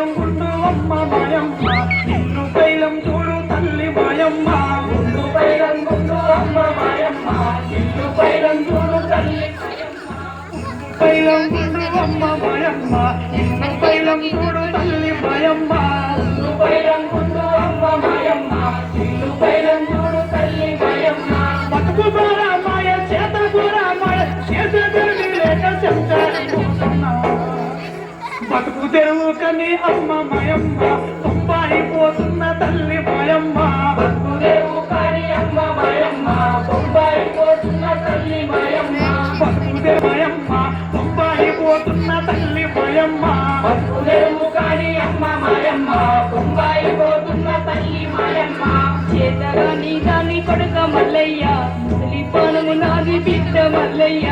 పైలం గుండు అమ్మ మాయమ్మ నిన్ను పైలం చూడు తల్లి మాయమ్మ గుండు పైలం గుండు అమ్మ మాయమ్మ నిన్ను పైలం చూడు తల్లి పైలం గుండు అమ్మ మాయమ్మ నిన్ను పైలం చూడు తల్లి మాయమ్మ గుండు పైలం గుండు అమ్మ మాయమ్మ నిన్ను పైలం చూడు తల్లి మాయమ్మ బతుకు బారా మాయ చేత కూడా మాయ చేత తెలివి లేక చెప్తాను బతుకు తెరువు కని అమ్మ మాయమ్మ బొంబాయి పోతున్న తల్లి మాయమ్మ బతుకు తెరువు కని అమ్మ మాయమ్మ బొంబాయి పోతున్న తల్లి మాయమ్మ బతుకు తెరువు మాయమ్మ బొంబాయి పోతున్న తల్లి మాయమ్మ బతుకు తెరువు కని అమ్మ మాయమ్మ బొంబాయి పోతున్న తల్లి మాయమ్మ చేతగాని దాని కొడుక మల్లయ్య ముసలి పానము నాది బిడ్డ మల్లయ్య